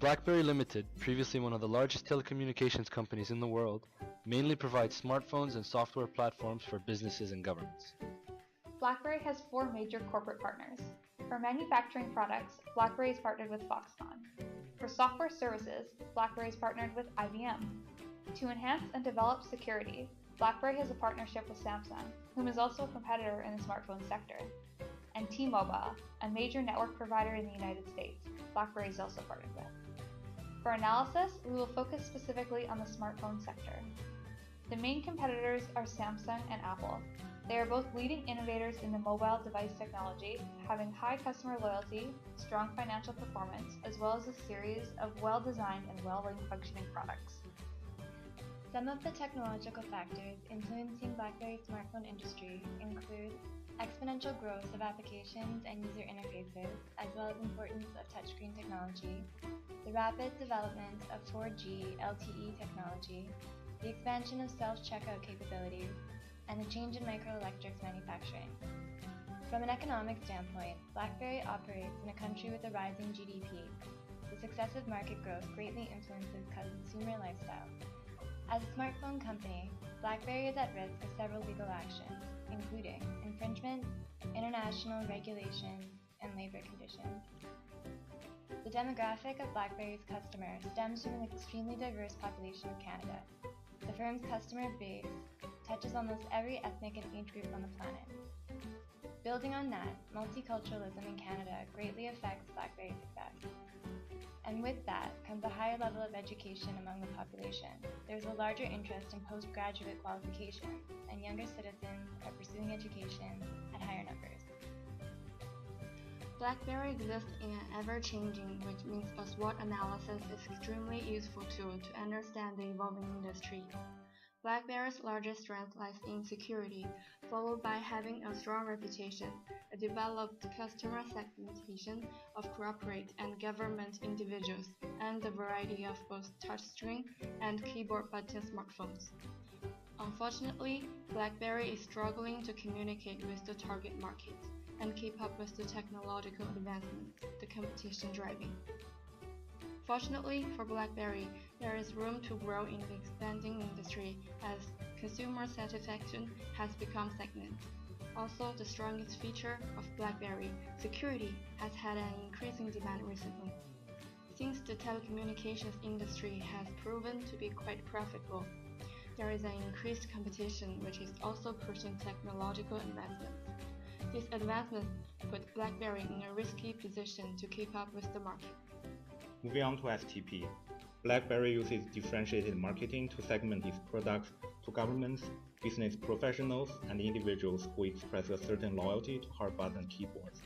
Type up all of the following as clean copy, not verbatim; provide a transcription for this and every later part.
BlackBerry Limited, previously one of the largest telecommunications companies in the world, mainly provides smartphones and software platforms for businesses and governments. BlackBerry has 4 major corporate partners. For manufacturing products, BlackBerry is partnered with Foxconn. For software services, BlackBerry has partnered with IBM. To enhance and develop security, BlackBerry has a partnership with Samsung, whom is also a competitor in the smartphone sector. And T-Mobile, a major network provider in the United States, BlackBerry is also partnered with. For analysis, we will focus specifically on the smartphone sector. The main competitors are Samsung and Apple. They are both leading innovators in the mobile device technology, having high customer loyalty, strong financial performance, as well as a series of well-designed and well-linked functioning products. Some of the technological factors influencing BlackBerry's smartphone industry include exponential growth of applications and user interfaces, as well as importance of touchscreen technology, the rapid development of 4G LTE technology, the expansion of self-checkout capabilities, and the change in microelectronics manufacturing. From an economic standpoint, BlackBerry operates in a country with a rising GDP. The successive market growth greatly influences consumer lifestyle. As a smartphone company, BlackBerry is at risk of several legal actions, including infringement, international regulations, and labor conditions. The demographic of BlackBerry's customers stems from an extremely diverse population of Canada. The firm's customer base touches almost every ethnic and age group on the planet. Building on that, multiculturalism in Canada greatly affects BlackBerry's success. And with that comes a higher level of education among the population. There's a larger interest in postgraduate qualifications, and younger citizens are pursuing education at higher numbers. BlackBerry exists in an ever-changing, which means a SWOT analysis is extremely useful tool to understand the evolving industry. BlackBerry's largest strength lies in security, followed by having a strong reputation, a developed customer segmentation of corporate and government individuals, and the variety of both touchscreen and keyboard button smartphones. Unfortunately, BlackBerry is struggling to communicate with the target market and keep up with the technological advancements the competition driving. Fortunately for BlackBerry, there is room to grow in the expanding industry as consumer satisfaction has become stagnant. Also, the strongest feature of BlackBerry, security, has had an increasing demand recently. Since the telecommunications industry has proven to be quite profitable, there is an increased competition which is also pushing technological advancements. These advancements put BlackBerry in a risky position to keep up with the market. Moving on to STP, BlackBerry uses differentiated marketing to segment its products to governments, business professionals, and individuals who express a certain loyalty to hard-button keyboards.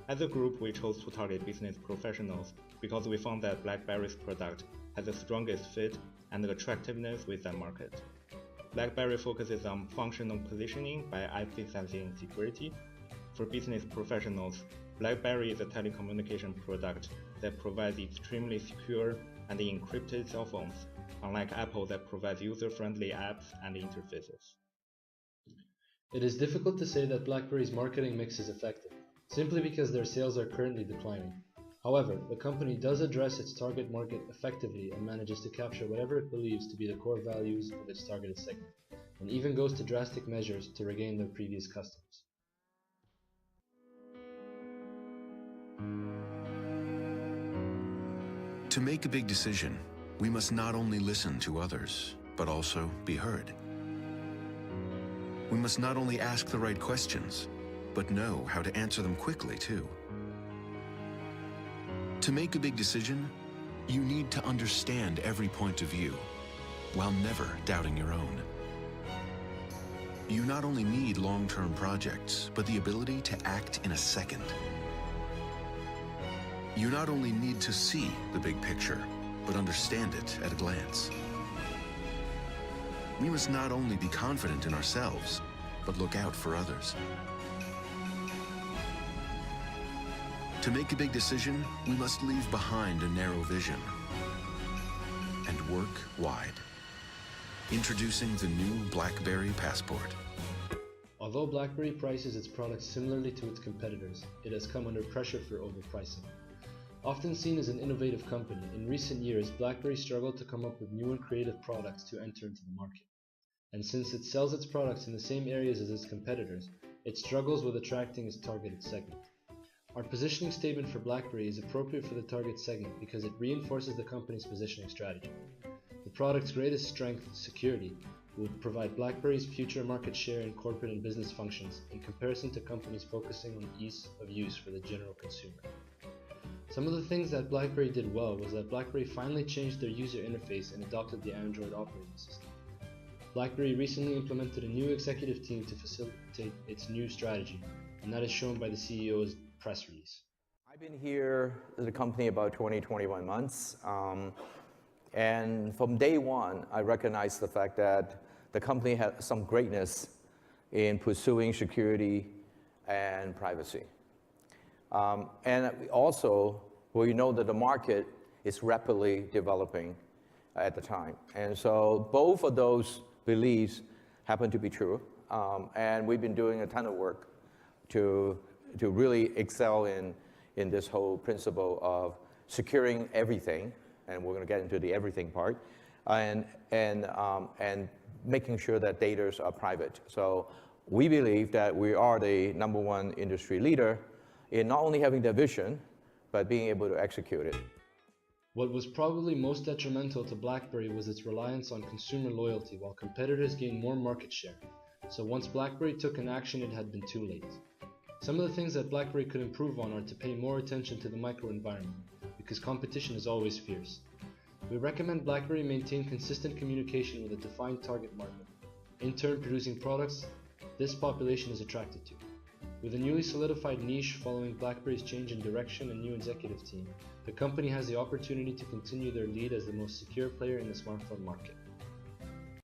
As a group, we chose to target business professionals because we found that BlackBerry's product has the strongest fit and attractiveness with that market. BlackBerry focuses on functional positioning by emphasizing security. For business professionals, BlackBerry is a telecommunication product that provides extremely secure and encrypted cell phones, unlike Apple that provides user-friendly apps and interfaces. It is difficult to say that BlackBerry's marketing mix is effective, simply because their sales are currently declining. However, the company does address its target market effectively and manages to capture whatever it believes to be the core values of its targeted segment, and even goes to drastic measures to regain their previous customers. To make a big decision, we must not only listen to others, but also be heard. We must not only ask the right questions, but know how to answer them quickly too. To make a big decision, you need to understand every point of view, while never doubting your own. You not only need long-term projects, but the ability to act in a second. You not only need to see the big picture, but understand it at a glance. We must not only be confident in ourselves, but look out for others. To make a big decision, we must leave behind a narrow vision and work wide. Introducing the new BlackBerry Passport. Although BlackBerry prices its products similarly to its competitors, it has come under pressure for overpricing. Often seen as an innovative company, in recent years BlackBerry struggled to come up with new and creative products to enter into the market. And since it sells its products in the same areas as its competitors, it struggles with attracting its targeted segment. Our positioning statement for BlackBerry is appropriate for the target segment because it reinforces the company's positioning strategy. The product's greatest strength, security, will provide BlackBerry's future market share in corporate and business functions in comparison to companies focusing on ease of use for the general consumer. Some of the things that BlackBerry did well was that BlackBerry finally changed their user interface and adopted the Android operating system. BlackBerry recently implemented a new executive team to facilitate its new strategy, and that is shown by the CEO's press release. I've been here at the company about 21 months, and from day one, I recognized the fact that the company had some greatness in pursuing security and privacy. And also, we know that the market is rapidly developing at the time. And so both of those beliefs happen to be true. And we've been doing a ton of work to really excel in this whole principle of securing everything, and we're going to get into the everything part, and making sure that data are private. So we believe that we are the #1 industry leader in not only having the vision, but being able to execute it. What was probably most detrimental to BlackBerry was its reliance on consumer loyalty while competitors gained more market share. So once BlackBerry took an action, it had been too late. Some of the things that BlackBerry could improve on are to pay more attention to the microenvironment, because competition is always fierce. We recommend BlackBerry maintain consistent communication with a defined target market, in turn producing products this population is attracted to. With a newly solidified niche following BlackBerry's change in direction and new executive team, the company has the opportunity to continue their lead as the most secure player in the smartphone market.